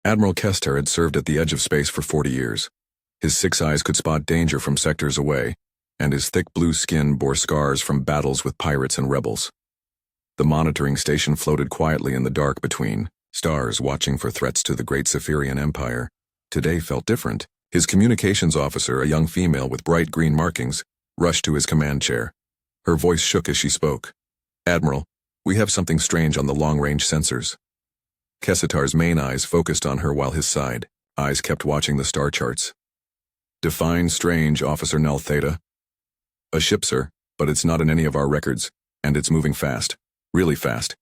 Admiral Kester had served at the edge of space for 40 years. His 6 eyes could spot danger from sectors away, and his thick blue skin bore scars from battles with pirates and rebels. The monitoring station floated quietly in the dark between stars, watching for threats to the great Cypherian Empire. Today felt different. His communications officer, a young female with bright green markings, rushed to his command chair. Her voice shook as she spoke. "Admiral, we have something strange on the long-range sensors." Kessitar's main eyes focused on her while his side eyes kept watching the star charts. "Define strange, Officer Null Theta." "A ship, sir, but it's not in any of our records, and it's moving fast. Really fast."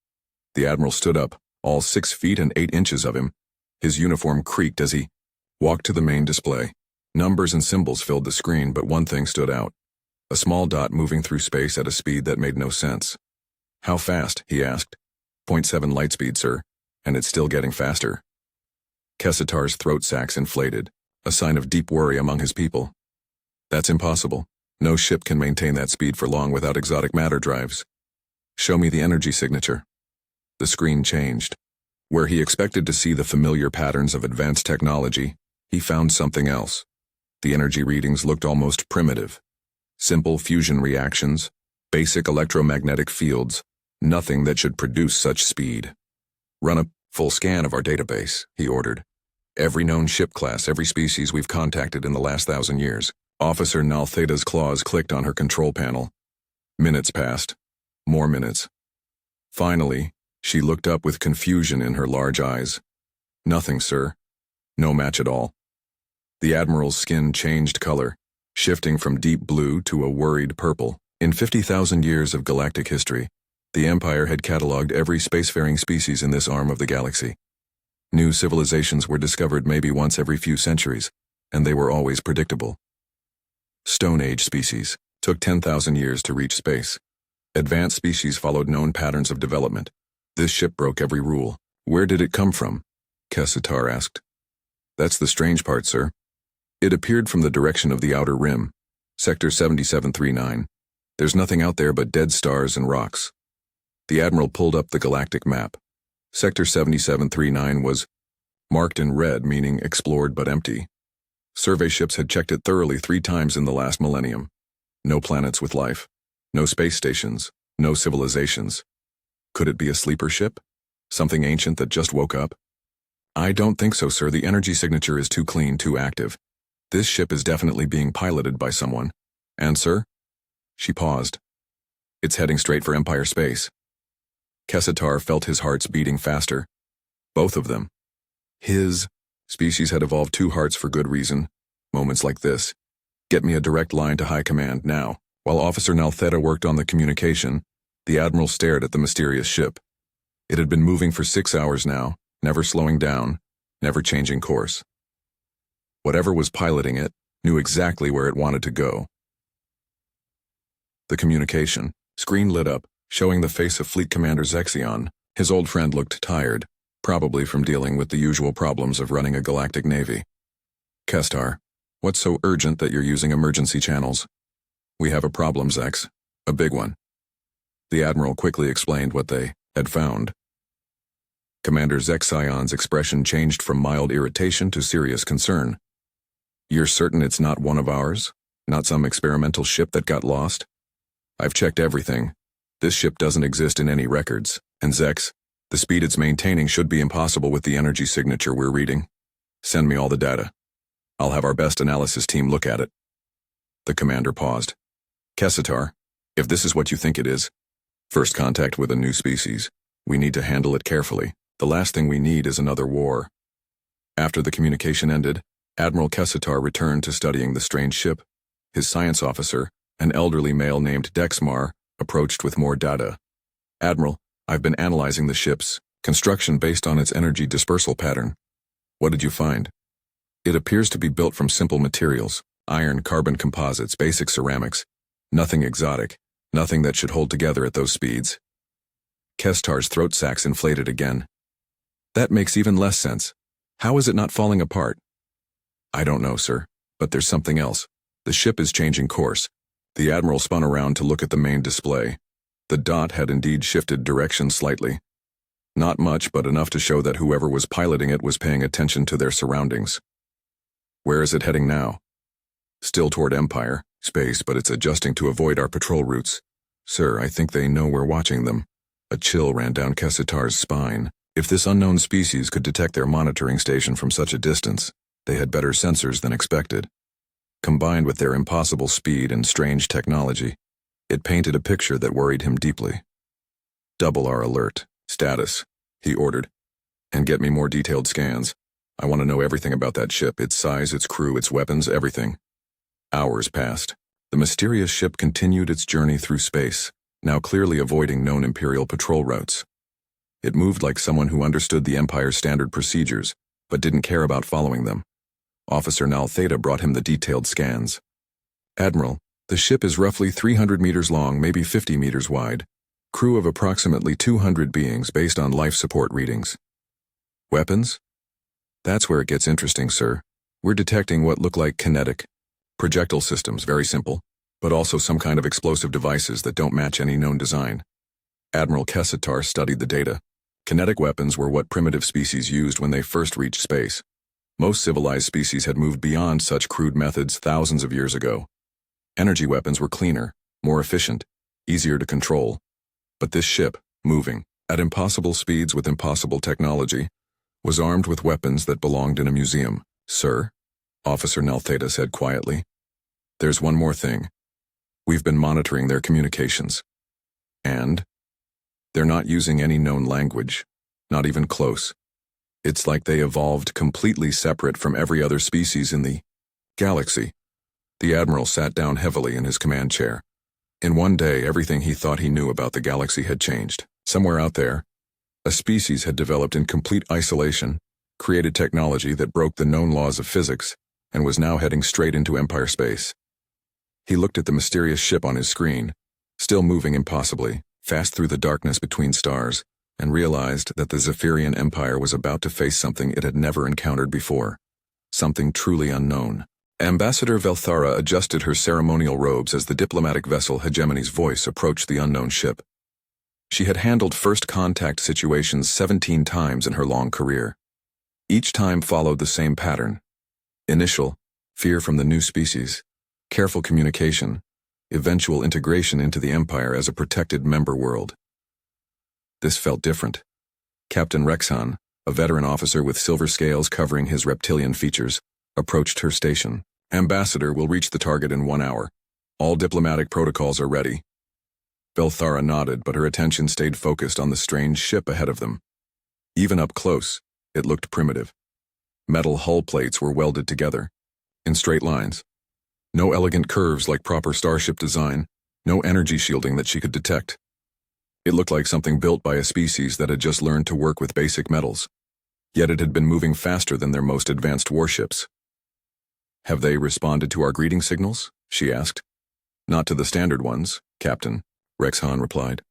The Admiral stood up, all 6 feet and 8 inches of him. His uniform creaked as he walked to the main display. Numbers and symbols filled the screen, but one thing stood out. A small dot moving through space at a speed that made no sense. "How fast?" he asked. "0.7 light speed, sir, and it's still getting faster." Kessitar's throat sacs inflated, a sign of deep worry among his people. "That's impossible. No ship can maintain that speed for long without exotic matter drives." "Show me the energy signature." The screen changed. Where he expected to see the familiar patterns of advanced technology, he found something else. The energy readings looked almost primitive. Simple fusion reactions, basic electromagnetic fields, nothing that should produce such speed. "Run a full scan of our database," he ordered. "Every known ship class, every species we've contacted in the last 1,000 years." Officer Null Theta's claws clicked on her control panel. Minutes passed. More minutes. Finally, she looked up with confusion in her large eyes. "Nothing, sir. No match at all." The Admiral's skin changed color, shifting from deep blue to a worried purple. In 50,000 years of galactic history, the Empire had catalogued every spacefaring species in this arm of the galaxy. New civilizations were discovered maybe once every few centuries, and they were always predictable. Stone Age species took 10,000 years to reach space. Advanced species followed known patterns of development. This ship broke every rule. "Where did it come from?" Kessitar asked. "That's the strange part, sir. It appeared from the direction of the outer rim, Sector 7739. There's nothing out there but dead stars and rocks." The Admiral pulled up the galactic map. Sector 7739 was marked in red, meaning explored but empty. Survey ships had checked it thoroughly 3 times in the last millennium. No planets with life. No space stations. No civilizations. Could it be a sleeper ship? Something ancient that just woke up? "I don't think so, sir. The energy signature is too clean, too active. This ship is definitely being piloted by someone. And, sir?" She paused. "It's heading straight for Empire space." Kessitar felt his hearts beating faster. Both of them. His species had evolved 2 hearts for good reason. Moments like this. "Get me a direct line to High Command, now." While Officer Null Theta worked on the communication, the Admiral stared at the mysterious ship. It had been moving for 6 hours now, never slowing down, never changing course. Whatever was piloting it knew exactly where it wanted to go. The communication screen lit up, showing the face of Fleet Commander Zexion. His old friend looked tired, probably from dealing with the usual problems of running a galactic navy. "Kestar, what's so urgent that you're using emergency channels?" "We have a problem, Zex. A big one." The Admiral quickly explained what they had found. Commander Zexion's expression changed from mild irritation to serious concern. "You're certain it's not one of ours? Not some experimental ship that got lost?" "I've checked everything. This ship doesn't exist in any records, and Zex, the speed it's maintaining should be impossible with the energy signature we're reading. Send me all the data. I'll have our best analysis team look at it." The commander paused. "Kessitar, if this is what you think it is, first contact with a new species, we need to handle it carefully. The last thing we need is another war." After the communication ended, Admiral Kessitar returned to studying the strange ship. His science officer, an elderly male named Dexmar, approached with more data. "Admiral, I've been analyzing the ship's construction based on its energy dispersal pattern. What did you find?" "It appears to be built from simple materials, iron, carbon composites, basic ceramics. Nothing exotic, nothing that should hold together at those speeds." Kestar's throat sacs inflated again. "That makes even less sense. How is it not falling apart?" "I don't know, sir, but there's something else. The ship is changing course." The Admiral spun around to look at the main display. The dot had indeed shifted direction slightly. Not much, but enough to show that whoever was piloting it was paying attention to their surroundings. Where is it heading now? Still toward Empire, space, but it's adjusting to avoid our patrol routes. Sir, I think they know we're watching them. A chill ran down Kessitar's spine. If this unknown species could detect their monitoring station from such a distance, they had better sensors than expected. Combined with their impossible speed and strange technology, it painted a picture that worried him deeply. Double our alert. Status, he ordered. And get me more detailed scans. I want to know everything about that ship, its size, its crew, its weapons, everything. Hours passed. The mysterious ship continued its journey through space, now clearly avoiding known Imperial patrol routes. It moved like someone who understood the Empire's standard procedures, but didn't care about following them. Officer Nal Theta brought him the detailed scans. Admiral, the ship is roughly 300 meters long, maybe 50 meters wide. Crew of approximately 200 beings based on life support readings. Weapons? That's where it gets interesting, sir. We're detecting what look like kinetic projectile systems, very simple, but also some kind of explosive devices that don't match any known design. Admiral Kessitar studied the data. Kinetic weapons were what primitive species used when they first reached space. Most civilized species had moved beyond such crude methods thousands of years ago. Energy weapons were cleaner, more efficient, easier to control. But this ship, moving at impossible speeds with impossible technology, was armed with weapons that belonged in a museum. Sir, Officer Nal Theta said quietly, there's one more thing. We've been monitoring their communications. And they're not using any known language, not even close. It's like they evolved completely separate from every other species in the galaxy. The Admiral sat down heavily in his command chair. In one day, everything he thought he knew about the galaxy had changed. Somewhere out there, a species had developed in complete isolation, created technology that broke the known laws of physics, and was now heading straight into Empire space. He looked at the mysterious ship on his screen, still moving impossibly, fast through the darkness between stars, and realized that the Zephyrian Empire was about to face something it had never encountered before. Something truly unknown. Ambassador Velthara adjusted her ceremonial robes as the diplomatic vessel Hegemony's Voice approached the unknown ship. She had handled first contact situations 17 times in her long career. Each time followed the same pattern. Initial, fear from the new species, careful communication, eventual integration into the Empire as a protected member world. This felt different. Captain Rexhan, a veteran officer with silver scales covering his reptilian features, approached her station. Ambassador will reach the target in 1 hour. All diplomatic protocols are ready. Velthara nodded, but her attention stayed focused on the strange ship ahead of them. Even up close, it looked primitive. Metal hull plates were welded together, in straight lines. No elegant curves like proper starship design, no energy shielding that she could detect. It looked like something built by a species that had just learned to work with basic metals. Yet it had been moving faster than their most advanced warships. Have they responded to our greeting signals? She asked. Not to the standard ones, Captain, Rexhan replied.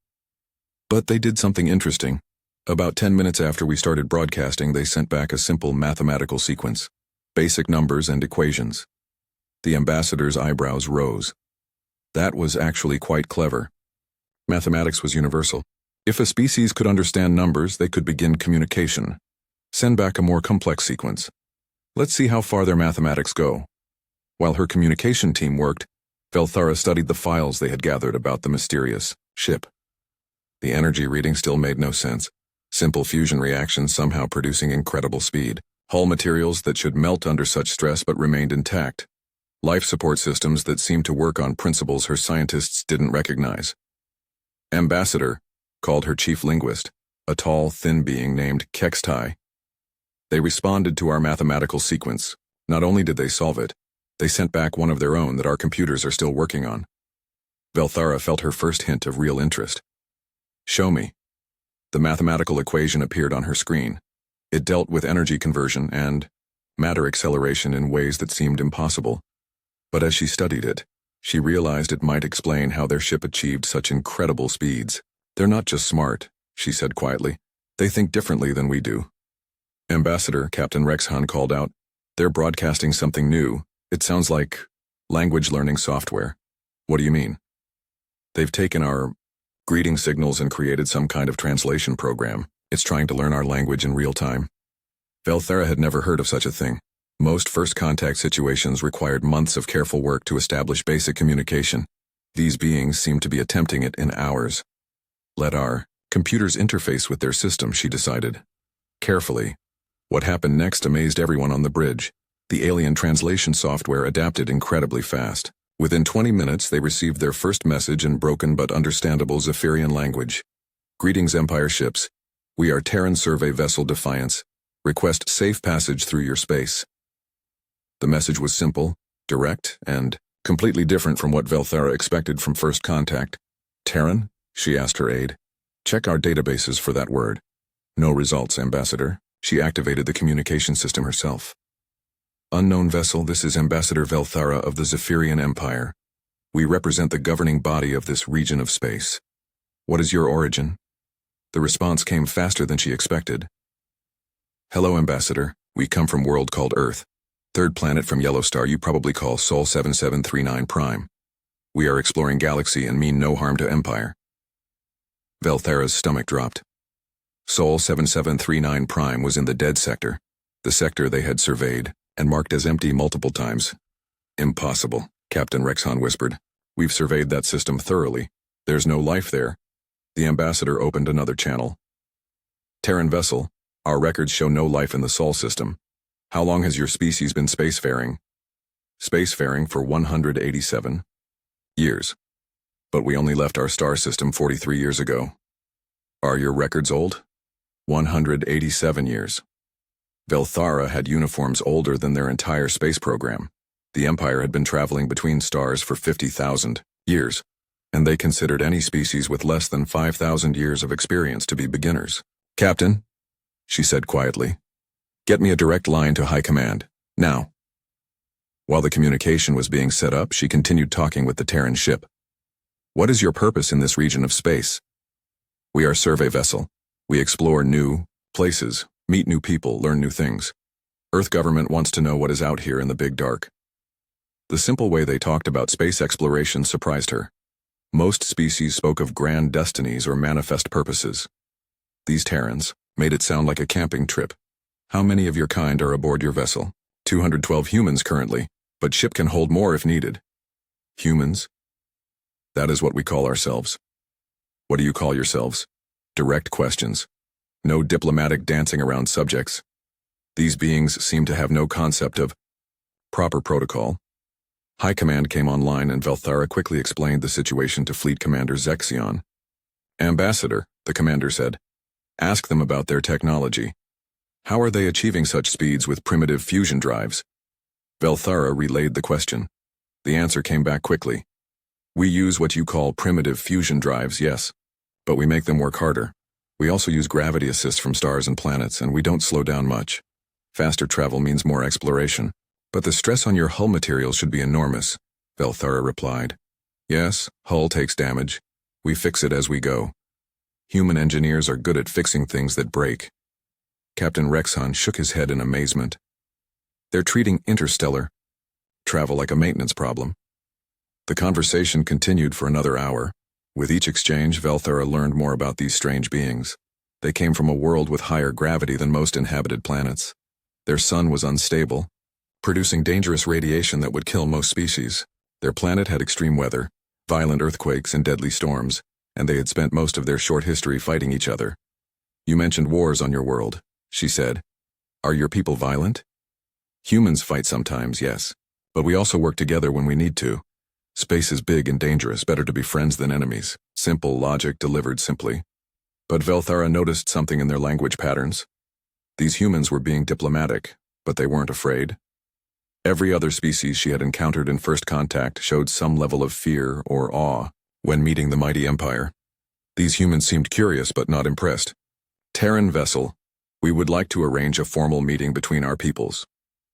But they did something interesting. About 10 minutes after we started broadcasting, they sent back a simple mathematical sequence, basic numbers and equations. The ambassador's eyebrows rose. That was actually quite clever. Mathematics was universal. If a species could understand numbers, they could begin communication. Send back a more complex sequence. Let's see how far their mathematics go. While her communication team worked, Velthara studied the files they had gathered about the mysterious ship. The energy reading still made no sense. Simple fusion reactions somehow producing incredible speed. Hull materials that should melt under such stress but remained intact. Life support systems that seemed to work on principles her scientists didn't recognize. Ambassador, called her chief linguist, a tall, thin being named Kextai. They responded to our mathematical sequence. Not only did they solve it, they sent back one of their own that our computers are still working on. Velthara felt her first hint of real interest. Show me. The mathematical equation appeared on her screen. It dealt with energy conversion and matter acceleration in ways that seemed impossible. But as she studied it, she realized it might explain how their ship achieved such incredible speeds. They're not just smart, she said quietly. They think differently than we do. Ambassador, Captain Rexhan called out. They're broadcasting something new. It sounds like language learning software. What do you mean? They've taken our greeting signals and created some kind of translation program. It's trying to learn our language in real time. Velthara had never heard of such a thing. Most first contact situations required months of careful work to establish basic communication. These beings seemed to be attempting it in hours. Let our computers interface with their system, she decided. Carefully. What happened next amazed everyone on the bridge. The alien translation software adapted incredibly fast. Within 20 minutes, they received their first message in broken but understandable Zephyrian language. Greetings, Empire ships. We are Terran Survey Vessel Defiance. Request safe passage through your space. The message was simple, direct, and completely different from what Velthara expected from first contact. Terran? She asked her aide. Check our databases for that word. No results, Ambassador. She activated the communication system herself. Unknown vessel, this is Ambassador Velthara of the Zephyrian Empire. We represent the governing body of this region of space. What is your origin? The response came faster than she expected. Hello, Ambassador. We come from world called Earth. Third planet from Yellow Star you probably call Sol 7739 Prime. We are exploring galaxy and mean no harm to Empire. Velthara's stomach dropped. Sol 7739 Prime was in the dead sector, the sector they had surveyed and marked as empty multiple times. Impossible, Captain Rexon whispered. We've surveyed that system thoroughly. There's no life there. The ambassador opened another channel. Terran vessel, our records show no life in the Sol system. How long has your species been spacefaring? Spacefaring for 187 years. But we only left our star system 43 years ago. Are your records old? 187 years. Velthara had uniforms older than their entire space program. The Empire had been traveling between stars for 50,000 years, and they considered any species with less than 5,000 years of experience to be beginners. Captain, she said quietly, get me a direct line to High Command, now. While the communication was being set up, she continued talking with the Terran ship. What is your purpose in this region of space? We are survey vessel. We explore new places, meet new people, learn new things. Earth government wants to know what is out here in the big dark. The simple way they talked about space exploration surprised her. Most species spoke of grand destinies or manifest purposes. These Terrans made it sound like a camping trip. How many of your kind are aboard your vessel? 212 humans currently, but ship can hold more if needed. Humans? That is what we call ourselves. What do you call yourselves? Direct questions. No diplomatic dancing around subjects. These beings seem to have no concept of proper protocol. High Command came online and Velthara quickly explained the situation to Fleet Commander Zexion. Ambassador, the commander said, ask them about their technology. How are they achieving such speeds with primitive fusion drives? Velthara relayed the question. The answer came back quickly. We use what you call primitive fusion drives, yes, but we make them work harder. We also use gravity assist from stars and planets, and we don't slow down much. Faster travel means more exploration. But the stress on your hull materials should be enormous, Velthara replied. Yes, hull takes damage. We fix it as we go. Human engineers are good at fixing things that break. Captain Rexon shook his head in amazement. They're treating interstellar travel like a maintenance problem. The conversation continued for another hour. With each exchange, Velthara learned more about these strange beings. They came from a world with higher gravity than most inhabited planets. Their sun was unstable, producing dangerous radiation that would kill most species. Their planet had extreme weather, violent earthquakes and deadly storms, and they had spent most of their short history fighting each other. You mentioned wars on your world, she said. Are your people violent? Humans fight sometimes, yes, but we also work together when we need to. Space is big and dangerous, better to be friends than enemies. Simple logic delivered simply. But Velthara noticed something in their language patterns. These humans were being diplomatic, but they weren't afraid. Every other species she had encountered in first contact showed some level of fear or awe when meeting the mighty Empire. These humans seemed curious but not impressed. Terran vessel, we would like to arrange a formal meeting between our peoples.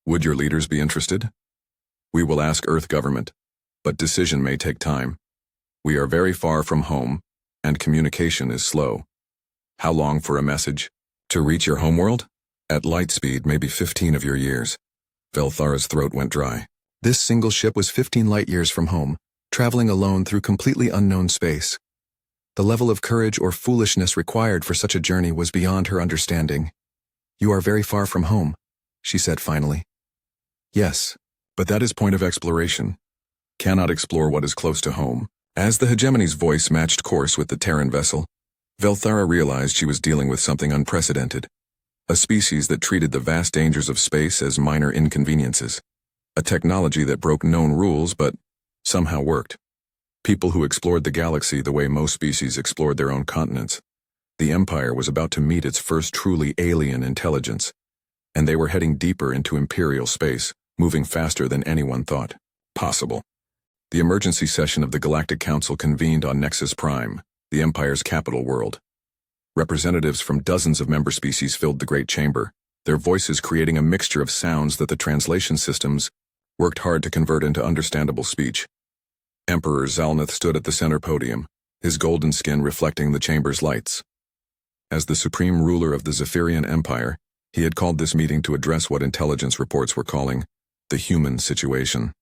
Would your leaders be interested? We will ask Earth government, but decision may take time. We are very far from home, and communication is slow. How long for a message? To reach your homeworld? At light speed, maybe 15 of your years. Velthara's throat went dry. This single ship was 15 light years from home, traveling alone through completely unknown space. The level of courage or foolishness required for such a journey was beyond her understanding. "You are very far from home," she said finally. "Yes, but that is point of exploration. Cannot explore what is close to home." As the hegemony's voice matched course with the Terran vessel, Velthara realized she was dealing with something unprecedented. A species that treated the vast dangers of space as minor inconveniences. A technology that broke known rules but somehow worked. People who explored the galaxy the way most species explored their own continents. The Empire was about to meet its first truly alien intelligence, and they were heading deeper into Imperial space, moving faster than anyone thought possible. The emergency session of the Galactic Council convened on Nexus Prime, the Empire's capital world. Representatives from dozens of member species filled the Great Chamber, their voices creating a mixture of sounds that the translation systems worked hard to convert into understandable speech. Emperor Zalnath stood at the center podium, his golden skin reflecting the chamber's lights. As the supreme ruler of the Zephyrian Empire, he had called this meeting to address what intelligence reports were calling the human situation.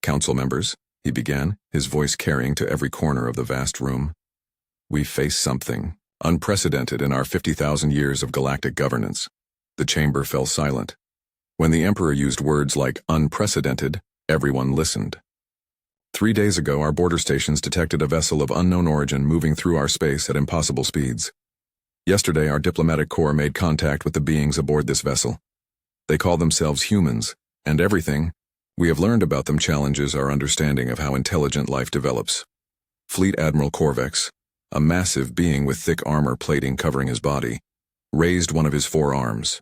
"Council members," he began, his voice carrying to every corner of the vast room. "We face something unprecedented in our 50,000 years of galactic governance." The chamber fell silent. When the Emperor used words like unprecedented, everyone listened. 3 days ago, our border stations detected a vessel of unknown origin moving through our space at impossible speeds. Yesterday, our diplomatic corps made contact with the beings aboard this vessel. They call themselves humans, and everything we have learned about them challenges our understanding of how intelligent life develops. Fleet Admiral Corvex, a massive being with thick armor plating covering his body, raised one of his forearms.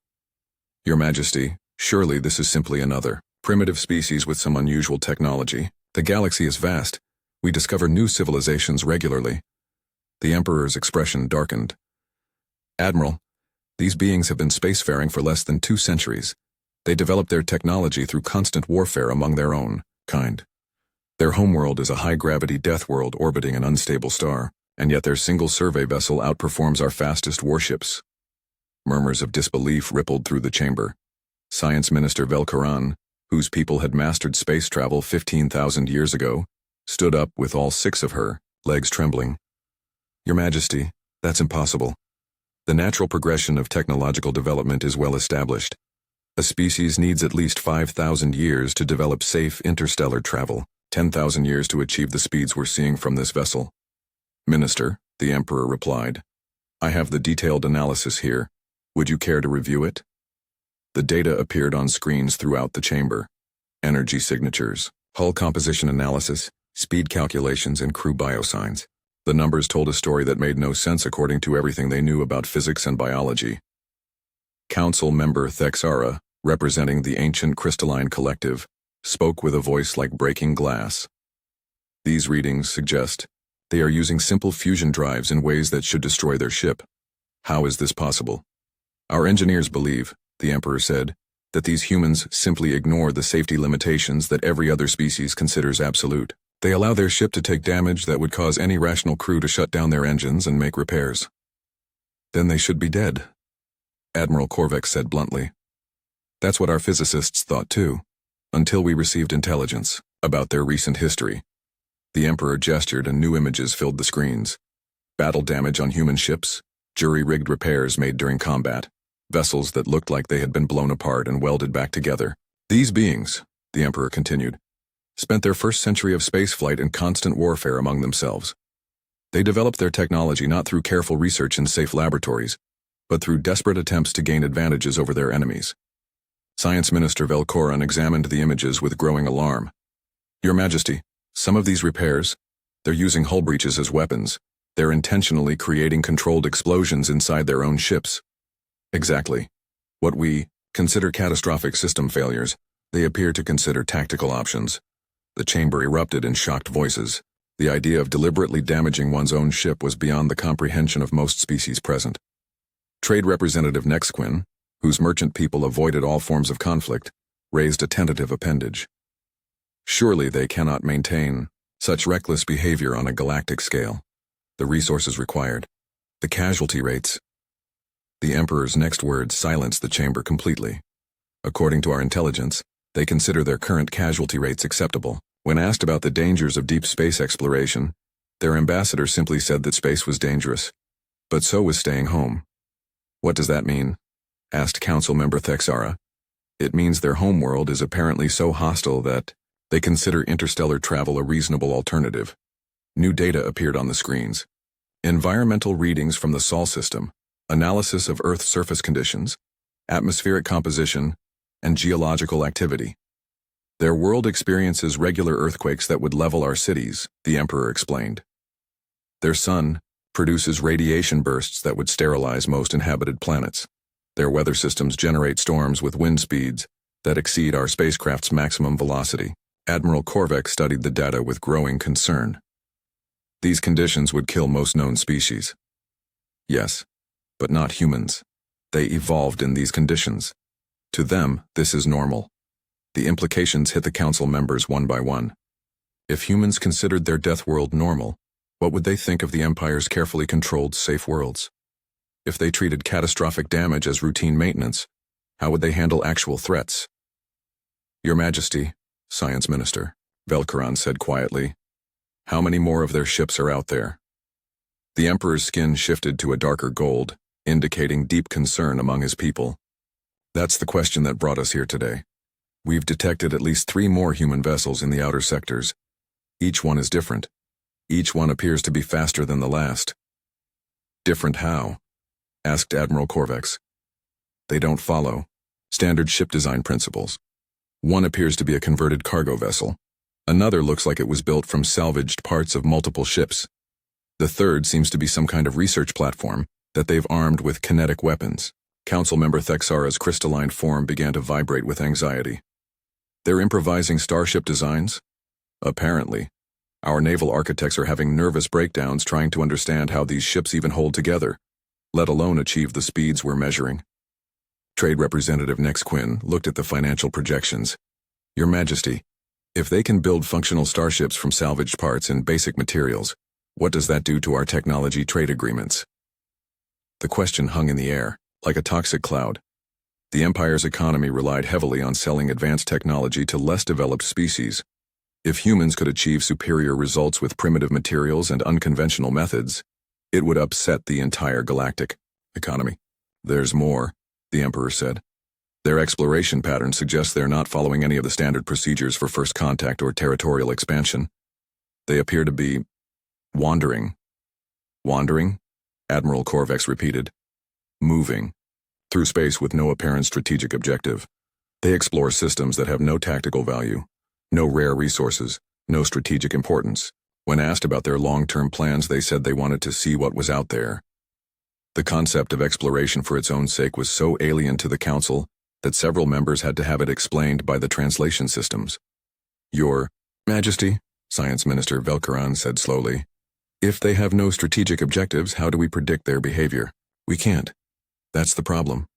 "Your Majesty, surely this is simply another primitive species with some unusual technology. The galaxy is vast. We discover new civilizations regularly." The Emperor's expression darkened. "Admiral, these beings have been spacefaring for less than 2 centuries. They developed their technology through constant warfare among their own kind. Their homeworld is a high-gravity death world orbiting an unstable star, and yet their single survey vessel outperforms our fastest warships." Murmurs of disbelief rippled through the chamber. Science Minister Velkaran, whose people had mastered space travel 15,000 years ago, stood up with all 6 of her legs trembling. "Your Majesty, that's impossible. The natural progression of technological development is well established. A species needs at least 5,000 years to develop safe interstellar travel, 10,000 years to achieve the speeds we're seeing from this vessel." "Minister," the Emperor replied, "I have the detailed analysis here. Would you care to review it?" The data appeared on screens throughout the chamber. Energy signatures, hull composition analysis, speed calculations, and crew biosigns. The numbers told a story that made no sense according to everything they knew about physics and biology. Council member Thexara, representing the ancient crystalline collective, spoke with a voice like breaking glass. "These readings suggest they are using simple fusion drives in ways that should destroy their ship. How is this possible?" "Our engineers believe," the Emperor said, "that these humans simply ignore the safety limitations that every other species considers absolute. They allow their ship to take damage that would cause any rational crew to shut down their engines and make repairs." "Then they should be dead," Admiral Corvex said bluntly. "That's what our physicists thought too, until we received intelligence about their recent history." The Emperor gestured and new images filled the screens. Battle damage on human ships, jury-rigged repairs made during combat, vessels that looked like they had been blown apart and welded back together. "These beings," the Emperor continued, "spent their first century of spaceflight in constant warfare among themselves. They developed their technology not through careful research in safe laboratories, but through desperate attempts to gain advantages over their enemies." Science Minister Velkoran examined the images with growing alarm. "Your Majesty, some of these repairs, they're using hull breaches as weapons. They're intentionally creating controlled explosions inside their own ships." "Exactly. What we consider catastrophic system failures, they appear to consider tactical options." The chamber erupted in shocked voices. The idea of deliberately damaging one's own ship was beyond the comprehension of most species present. Trade Representative Nexquin, whose merchant people avoided all forms of conflict, raised a tentative appendage. "Surely they cannot maintain such reckless behavior on a galactic scale. The resources required, the casualty rates." The Emperor's next words silenced the chamber completely. "According to our intelligence, they consider their current casualty rates acceptable." When asked about the dangers of deep space exploration, Their ambassador simply said that space was dangerous, but so was staying home. What does that mean? Asked Council Member Thexara. It means their homeworld is apparently so hostile that they consider interstellar travel a reasonable alternative. New data appeared on the screens. Environmental readings from the Sol system, analysis of Earth's surface conditions, atmospheric composition, and geological activity. Their world experiences regular earthquakes that would level our cities, the Emperor explained. Their sun produces radiation bursts that would sterilize most inhabited planets. Their weather systems generate storms with wind speeds that exceed our spacecraft's maximum velocity. Admiral Korvac studied the data with growing concern. These conditions would kill most known species. Yes, but not humans. They evolved in these conditions. To them, this is normal. The implications hit the council members one by one. If humans considered their death world normal, what would they think of the Empire's carefully controlled, safe worlds? If they treated catastrophic damage as routine maintenance, how would they handle actual threats? Your Majesty, Science Minister, Velkaran said quietly, how many more of their ships are out there? The Emperor's skin shifted to a darker gold, indicating deep concern among his people. That's the question that brought us here today. We've detected at least 3 more human vessels in the outer sectors. Each one is different. Each one appears to be faster than the last. Different how? Asked Admiral Korvax. They don't follow standard ship design principles. One appears to be a converted cargo vessel. Another looks like it was built from salvaged parts of multiple ships. The third seems to be some kind of research platform that they've armed with kinetic weapons. Council Member Thexara's crystalline form began to vibrate with anxiety. They're improvising starship designs? Apparently. Our naval architects are having nervous breakdowns trying to understand how these ships even hold together, let alone achieve the speeds we're measuring. Trade Representative Nex Quinn looked at the financial projections. Your Majesty, if they can build functional starships from salvaged parts and basic materials, what does that do to our technology trade agreements? The question hung in the air, like a toxic cloud. The Empire's economy relied heavily on selling advanced technology to less developed species. If humans could achieve superior results with primitive materials and unconventional methods, it would upset the entire galactic economy. There's more, the Emperor said. Their exploration pattern suggests they're not following any of the standard procedures for first contact or territorial expansion. They appear to be wandering. Wandering? Admiral Korvax repeated. Moving. Through space with no apparent strategic objective. They explore systems that have no tactical value, no rare resources, no strategic importance. When asked about their long-term plans, they said they wanted to see what was out there. The concept of exploration for its own sake was so alien to the Council that several members had to have it explained by the translation systems. Your Majesty, Science Minister Velkaran said slowly, if they have no strategic objectives, how do we predict their behavior? We can't. That's the problem.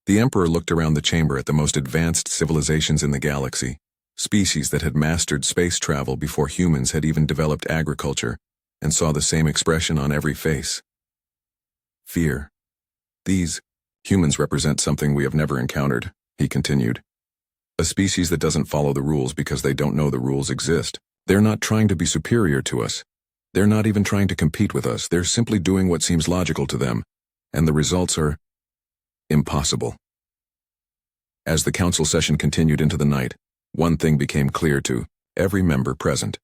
The Emperor looked around the chamber at the most advanced civilizations in the galaxy, species that had mastered space travel before humans had even developed agriculture, and saw the same expression on every face. Fear. These humans represent something we have never encountered, he continued. A species that doesn't follow the rules because they don't know the rules exist. They're not trying to be superior to us. They're not even trying to compete with us. They're simply doing what seems logical to them, and the results are impossible. As the council session continued into the night, one thing became clear to every member present.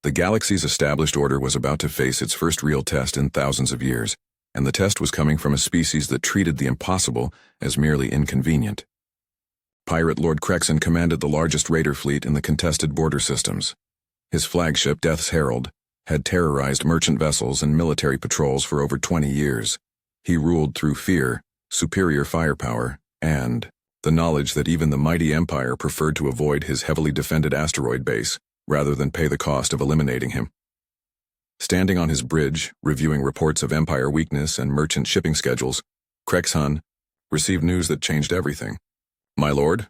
The galaxy's established order was about to face its first real test in thousands of years, and the test was coming from a species that treated the impossible as merely inconvenient. Pirate Lord Krexen commanded the largest raider fleet in the contested border systems. His flagship, Death's Herald, had terrorized merchant vessels and military patrols for over 20 years. He ruled through fear, superior firepower, and the knowledge that even the mighty Empire preferred to avoid his heavily defended asteroid base rather than pay the cost of eliminating him. Standing on his bridge, reviewing reports of Empire weakness and merchant shipping schedules, Krexhan received news that changed everything. My lord,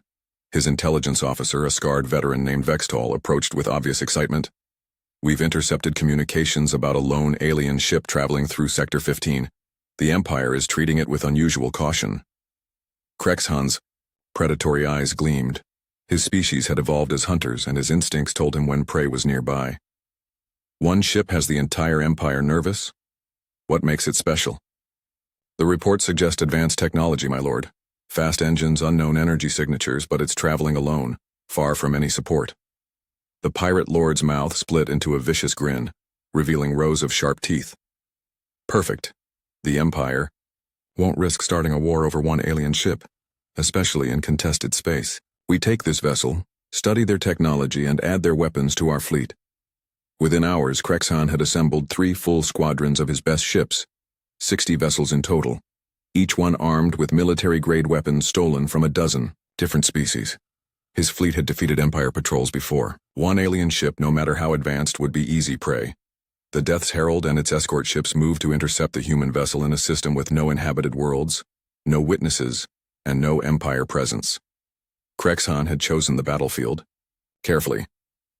his intelligence officer, a scarred veteran named Vextol, approached with obvious excitement. We've intercepted communications about a lone alien ship traveling through Sector 15. The Empire is treating it with unusual caution. Krexhan's predatory eyes gleamed. His species had evolved as hunters, and his instincts told him when prey was nearby. One ship has the entire Empire nervous? What makes it special? The report suggests advanced technology, my lord. Fast engines, unknown energy signatures, but it's traveling alone, far from any support. The pirate lord's mouth split into a vicious grin, revealing rows of sharp teeth. Perfect. The Empire won't risk starting a war over one alien ship, especially in contested space. We take this vessel, study their technology, and add their weapons to our fleet. Within hours, Krexhan had assembled 3 full squadrons of his best ships, 60 vessels in total, each one armed with military-grade weapons stolen from a dozen different species. His fleet had defeated Empire patrols before. One alien ship, no matter how advanced, would be easy prey. The Death's Herald and its escort ships moved to intercept the human vessel in a system with no inhabited worlds, no witnesses, and no Empire presence. Krexhan had chosen the battlefield. Carefully.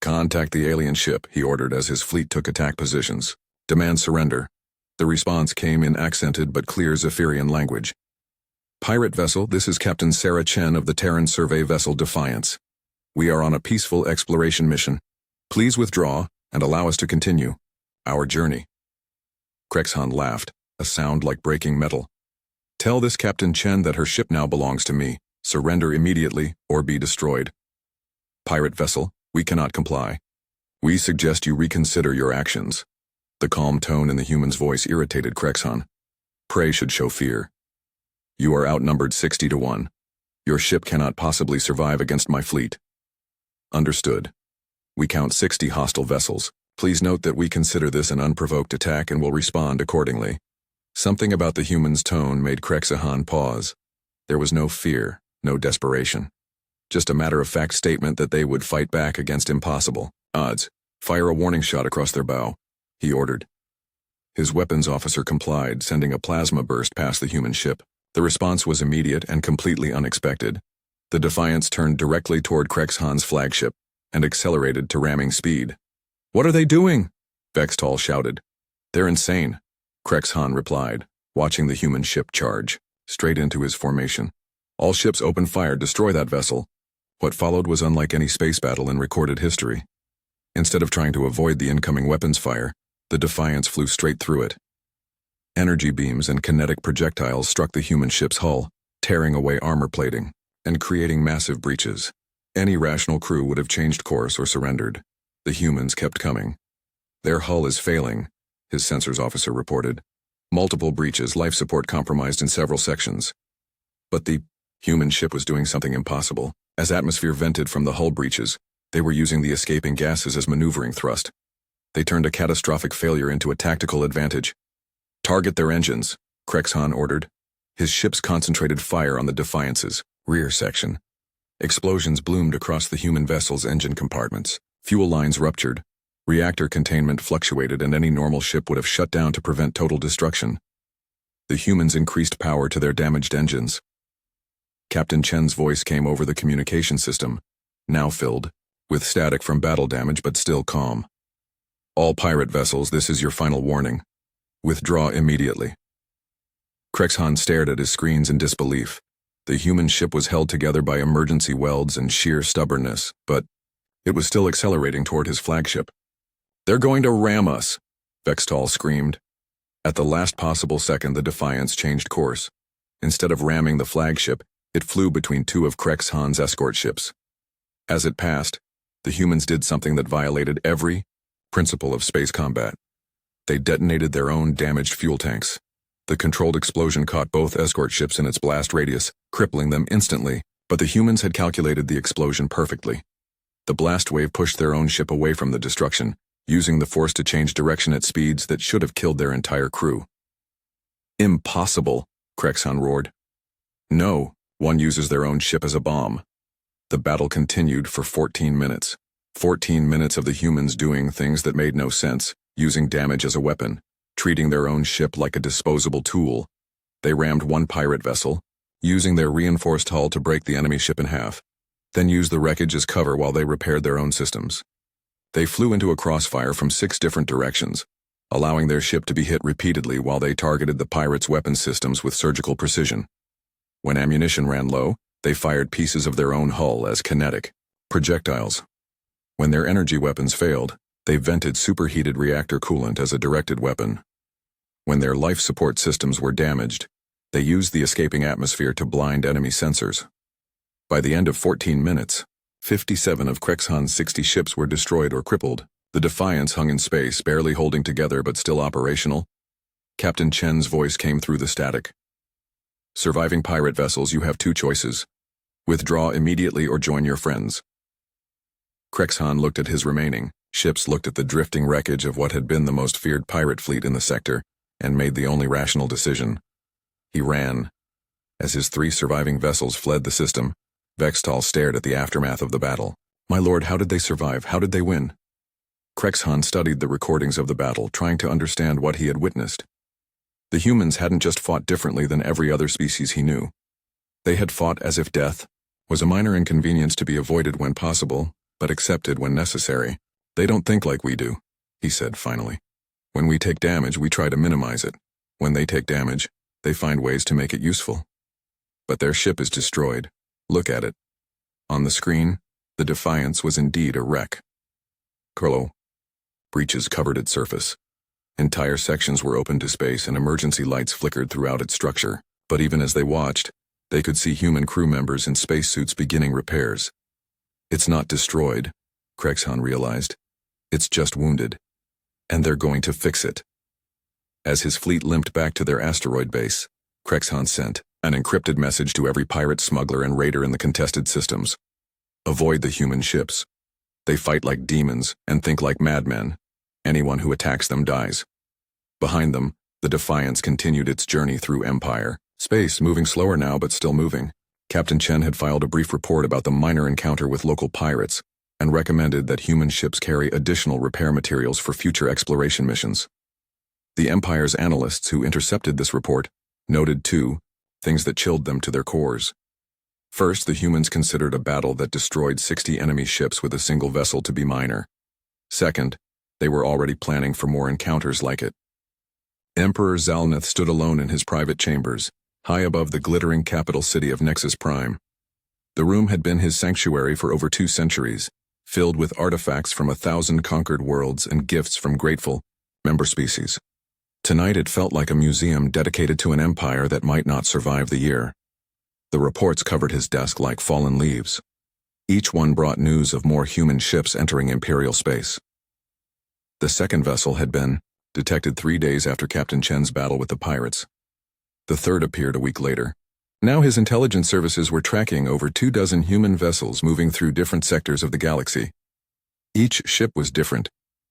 Contact the alien ship, he ordered as his fleet took attack positions. Demand surrender. The response came in accented but clear Zephyrian language. Pirate vessel, this is Captain Sarah Chen of the Terran survey vessel Defiance. We are on a peaceful exploration mission. Please withdraw and allow us to continue our journey. Krexhan laughed, a sound like breaking metal. Tell this Captain Chen that her ship now belongs to me. Surrender immediately or be destroyed. Pirate vessel, we cannot comply. We suggest you reconsider your actions. The calm tone in the human's voice irritated Krexhan. Prey should show fear. You are outnumbered 60-1. Your ship cannot possibly survive against my fleet. Understood. We count 60 hostile vessels. Please note that we consider this an unprovoked attack and will respond accordingly. Something about the human's tone made Krexhan pause. There was no fear, no desperation. Just a matter-of-fact statement that they would fight back against impossible odds. Fire a warning shot across their bow, he ordered. His weapons officer complied, sending a plasma burst past the human ship. The response was immediate and completely unexpected. The Defiance turned directly toward Krexhan's flagship and accelerated to ramming speed. What are they doing? Vextall shouted. They're insane, Krexhan replied, watching the human ship charge straight into his formation. All ships open fire, destroy that vessel. What followed was unlike any space battle in recorded history. Instead of trying to avoid the incoming weapons fire, the Defiance flew straight through it. Energy beams and kinetic projectiles struck the human ship's hull, tearing away armor plating and creating massive breaches. Any rational crew would have changed course or surrendered. The humans kept coming. Their hull is failing, his sensors officer reported. Multiple breaches, life support compromised in several sections. But the human ship was doing something impossible. As atmosphere vented from the hull breaches, they were using the escaping gases as maneuvering thrust. They turned a catastrophic failure into a tactical advantage. Target their engines, Krexhan ordered. His ships concentrated fire on the Defiance's rear section. Explosions bloomed across the human vessel's engine compartments. Fuel lines ruptured. Reactor containment fluctuated, and any normal ship would have shut down to prevent total destruction. The humans increased power to their damaged engines. Captain Chen's voice came over the communication system, now filled with static from battle damage but still calm. All pirate vessels, this is your final warning. Withdraw immediately. Krexhan stared at his screens in disbelief. The human ship was held together by emergency welds and sheer stubbornness, but it was still accelerating toward his flagship. They're going to ram us, Vextall screamed. At the last possible second, the Defiance changed course. Instead of ramming the flagship, it flew between 2 of Krexhan's escort ships. As it passed, the humans did something that violated every principle of space combat. They detonated their own damaged fuel tanks. The controlled explosion caught both escort ships in its blast radius, crippling them instantly, but the humans had calculated the explosion perfectly. The blast wave pushed their own ship away from the destruction, using the force to change direction at speeds that should have killed their entire crew. Impossible, Krexhan roared. No, one uses their own ship as a bomb. The battle continued for 14 minutes. 14 minutes of the humans doing things that made no sense, using damage as a weapon, treating their own ship like a disposable tool. They rammed one pirate vessel, using their reinforced hull to break the enemy ship in half, then used the wreckage as cover while they repaired their own systems. They flew into a crossfire from 6 different directions, allowing their ship to be hit repeatedly while they targeted the pirates' weapon systems with surgical precision. When ammunition ran low, they fired pieces of their own hull as kinetic projectiles. When their energy weapons failed, They vented superheated reactor coolant as a directed weapon. When their life support systems were damaged, they used the escaping atmosphere to blind enemy sensors. By the end of 14 minutes, 57 of Krexhan's 60 ships were destroyed or crippled. The Defiance hung in space, barely holding together but still operational. Captain Chen's voice came through the static. Surviving pirate vessels, you have two choices. Withdraw immediately or join your friends. Krexhan looked at his remaining ships, looked at the drifting wreckage of what had been the most feared pirate fleet in the sector, and made the only rational decision. He ran. As his 3 surviving vessels fled the system, Vextal stared at the aftermath of the battle. My lord, how did they survive? How did they win? Krexhan studied the recordings of the battle, trying to understand what he had witnessed. The humans hadn't just fought differently than every other species he knew. They had fought as if death was a minor inconvenience to be avoided when possible, but accepted when necessary. They don't think like we do, he said finally. When we take damage, we try to minimize it. When they take damage, they find ways to make it useful. But their ship is destroyed. Look at it. On the screen, the Defiance was indeed a wreck. Curlo. Breaches covered its surface. Entire sections were open to space and emergency lights flickered throughout its structure. But even as they watched, they could see human crew members in spacesuits beginning repairs. It's not destroyed, Krexhan realized. It's just wounded. And they're going to fix it. As his fleet limped back to their asteroid base, Krexhan sent an encrypted message to every pirate, smuggler, and raider in the contested systems. Avoid the human ships. They fight like demons and think like madmen. Anyone who attacks them dies. Behind them, the Defiance continued its journey through Empire space, moving slower now but still moving. Captain Chen had filed a brief report about the minor encounter with local pirates and recommended that human ships carry additional repair materials for future exploration missions. The Empire's analysts who intercepted this report noted, too, things that chilled them to their cores. First, the humans considered a battle that destroyed 60 enemy ships with a single vessel to be minor. Second, they were already planning for more encounters like it. Emperor Zalneth stood alone in his private chambers, high above the glittering capital city of Nexus Prime. The room had been his sanctuary for over 2 centuries, filled with artifacts from 1,000 conquered worlds and gifts from grateful member species. Tonight it felt like a museum dedicated to an empire that might not survive the year. The reports covered his desk like fallen leaves. Each one brought news of more human ships entering Imperial space. The second vessel had been detected 3 days after Captain Chen's battle with the pirates. The third appeared a week later. Now his intelligence services were tracking over 24 human vessels moving through different sectors of the galaxy. Each ship was different.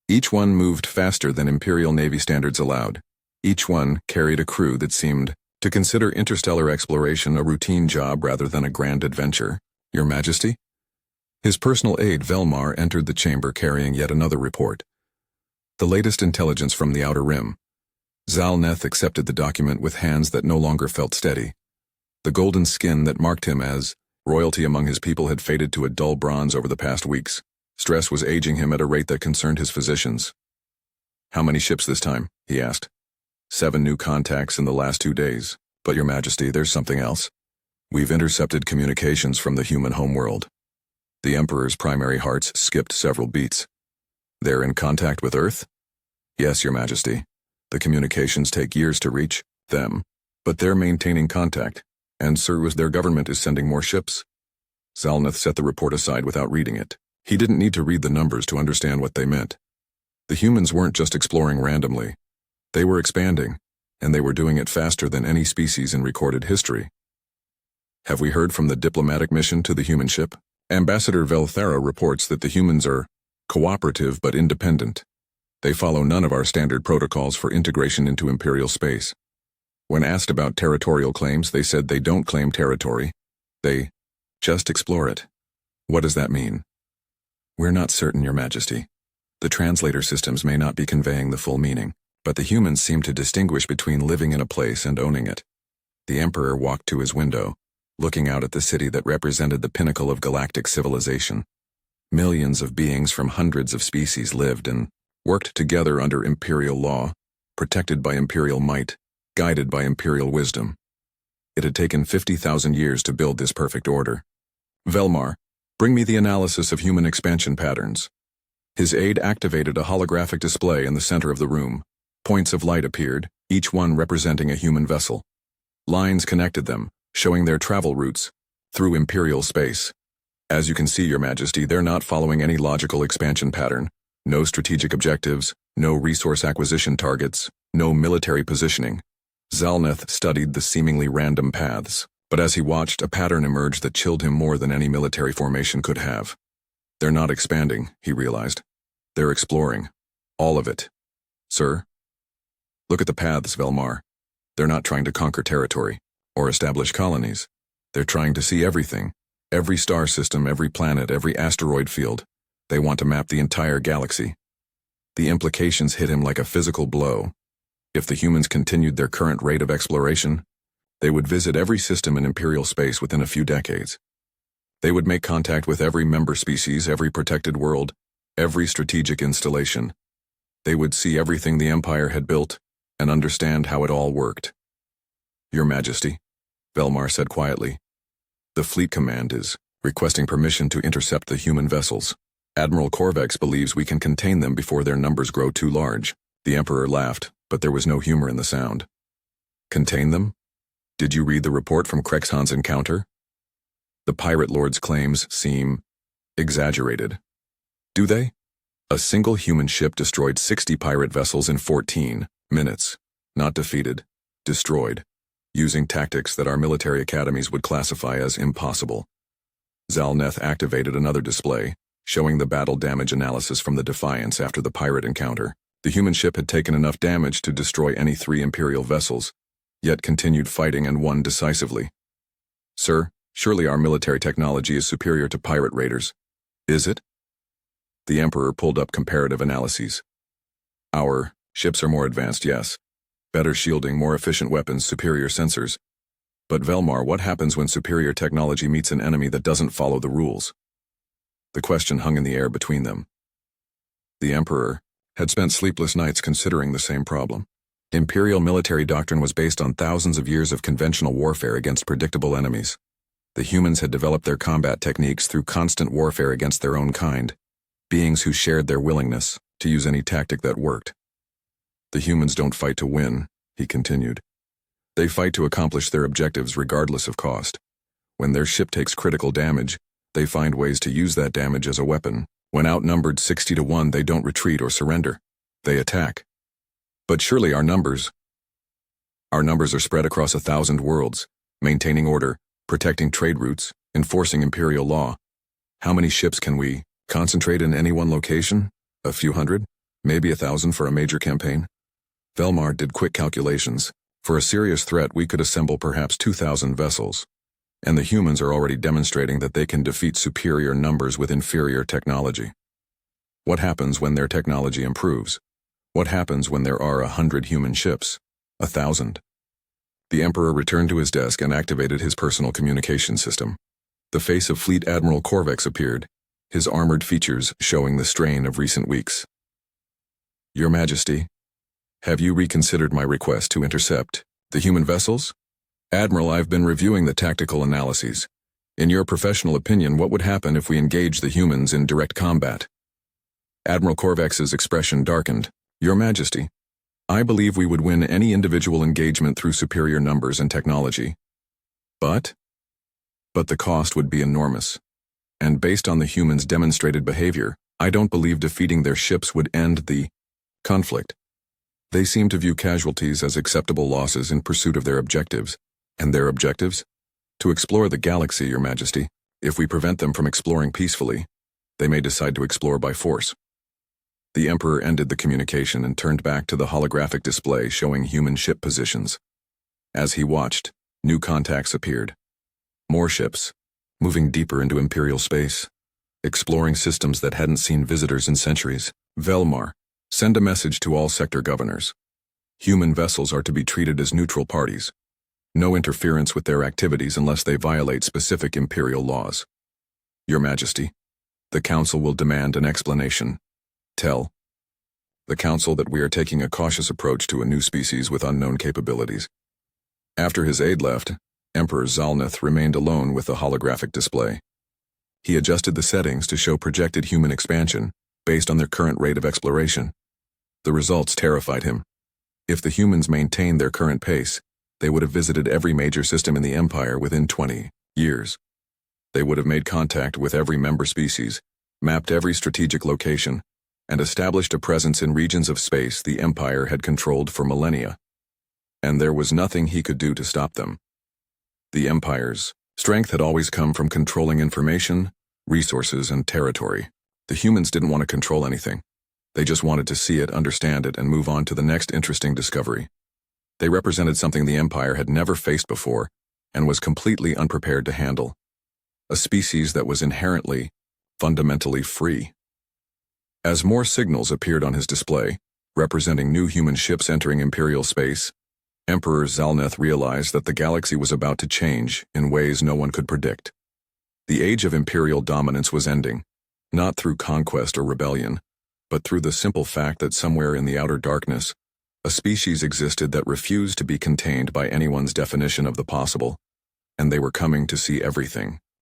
Each one moved faster than Imperial Navy standards allowed. Each one carried a crew that seemed to consider interstellar exploration a routine job rather than a grand adventure. Your Majesty? His personal aide Velmar entered the chamber carrying yet another report. The latest intelligence from the Outer Rim. Zalneth accepted the document with hands that no longer felt steady. The golden skin that marked him as royalty among his people had faded to a dull bronze over the past weeks. Stress was aging him at a rate that concerned his physicians. How many ships this time? He asked. 7 new contacts in the last 2 days. But Your Majesty, there's something else. We've intercepted communications from the human homeworld. The Emperor's primary hearts skipped several beats. They're in contact with Earth? Yes, Your Majesty. The communications take years to reach them, but they're maintaining contact, and their government is sending more ships. Zalneth set the report aside without reading it. He didn't need to read the numbers to understand what they meant. The humans weren't just exploring randomly. They were expanding, and they were doing it faster than any species in recorded history. Have we heard from the diplomatic mission to the human ship? Ambassador Velthera reports that the humans are cooperative but independent. They follow none of our standard protocols for integration into Imperial space. When asked about territorial claims, they said they don't claim territory. They just explore it. What does that mean? We're not certain, Your Majesty. The translator systems may not be conveying the full meaning, but the humans seem to distinguish between living in a place and owning it. The Emperor walked to his window, looking out at the city that represented the pinnacle of galactic civilization. Millions of beings from hundreds of species lived and worked together under Imperial law, protected by Imperial might, guided by Imperial wisdom. It had taken 50,000 years to build this perfect order. Velmar, bring me the analysis of human expansion patterns. His aide activated a holographic display in the center of the room. Points of light appeared, each one representing a human vessel. Lines connected them, showing their travel routes through Imperial space. As you can see, Your Majesty, they're not following any logical expansion pattern. No strategic objectives, no resource acquisition targets, no military positioning. Zalneth studied the seemingly random paths, but as he watched, a pattern emerged that chilled him more than any military formation could have. They're not expanding, he realized. They're exploring. All of it. Sir? Look at the paths, Velmar. They're not trying to conquer territory or establish colonies. They're trying to see everything. Every star system, every planet, every asteroid field. They want to map the entire galaxy. The implications hit him like a physical blow. If the humans continued their current rate of exploration, they would visit every system in Imperial space within a few decades. They would make contact with every member species, every protected world, every strategic installation. They would see everything the Empire had built and understand how it all worked. Your Majesty, Velmar said quietly, the Fleet Command is requesting permission to intercept the human vessels. Admiral Corvex believes we can contain them before their numbers grow too large. The Emperor laughed, but there was no humor in the sound. Contain them? Did you read the report from Krexhan's encounter? The Pirate Lord's claims seem exaggerated. Do they? A single human ship destroyed 60 pirate vessels in 14 minutes. Not defeated, destroyed, using tactics that our military academies would classify as impossible. Zalneth activated another display, showing the battle damage analysis from the Defiance after the pirate encounter. The human ship had taken enough damage to destroy any 3 Imperial vessels, yet continued fighting and won decisively. Sir, surely our military technology is superior to pirate raiders. Is it? The Emperor pulled up comparative analyses. Our ships are more advanced, yes. Better shielding, more efficient weapons, superior sensors. But Velmar, what happens when superior technology meets an enemy that doesn't follow the rules? The question hung in the air between them. The Emperor had spent sleepless nights considering the same problem. Imperial military doctrine was based on thousands of years of conventional warfare against predictable enemies. The humans had developed their combat techniques through constant warfare against their own kind, beings who shared their willingness to use any tactic that worked. The humans don't fight to win, he continued. They fight to accomplish their objectives regardless of cost. When their ship takes critical damage, they find ways to use that damage as a weapon. When outnumbered 60-1, they don't retreat or surrender. They attack. But surely our numbers are spread across 1,000 worlds, maintaining order, protecting trade routes, enforcing imperial law. How many ships can we concentrate in any one location? A few hundred? Maybe 1,000 for a major campaign? Velmar did quick calculations. For a serious threat, we could assemble perhaps 2,000 vessels. And the humans are already demonstrating that they can defeat superior numbers with inferior technology. What happens when their technology improves? What happens when there are 100 human ships? 1,000? The Emperor returned to his desk and activated his personal communication system. The face of Fleet Admiral Corvex appeared, his armored features showing the strain of recent weeks. Your Majesty, have you reconsidered my request to intercept the human vessels? Admiral, I've been reviewing the tactical analyses. In your professional opinion, what would happen if we engage the humans in direct combat? Admiral Corvex's expression darkened. Your Majesty, I believe we would win any individual engagement through superior numbers and technology. But the cost would be enormous. And based on the humans' demonstrated behavior, I don't believe defeating their ships would end the conflict. They seem to view casualties as acceptable losses in pursuit of their objectives. And their objectives? To explore the galaxy, Your Majesty. If we prevent them from exploring peacefully, they may decide to explore by force. The Emperor ended the communication and turned back to the holographic display showing human ship positions. As he watched, new contacts appeared. More ships, moving deeper into Imperial space, exploring systems that hadn't seen visitors in centuries. Velmar, send a message to all sector governors. Human vessels are to be treated as neutral parties. No interference with their activities unless they violate specific Imperial laws. Your Majesty, the Council will demand an explanation. Tell the Council that we are taking a cautious approach to a new species with unknown capabilities. After his aide left, Emperor Zalneth remained alone with the holographic display. He adjusted the settings to show projected human expansion, based on their current rate of exploration. The results terrified him. If the humans maintained their current pace, they would have visited every major system in the Empire within 20 years. They would have made contact with every member species, mapped every strategic location, and established a presence in regions of space the Empire had controlled for millennia. And there was nothing he could do to stop them. The Empire's strength had always come from controlling information, resources, and territory. The humans didn't want to control anything. They just wanted to see it, understand it, and move on to the next interesting discovery. They represented something the Empire had never faced before and was completely unprepared to handle. A species that was inherently, fundamentally free. As more signals appeared on his display, representing new human ships entering Imperial space, Emperor Zalneth realized that the galaxy was about to change in ways no one could predict. The age of Imperial dominance was ending, not through conquest or rebellion, but through the simple fact that somewhere in the outer darkness, a species existed that refused to be contained by anyone's definition of the possible, and they were coming to see everything.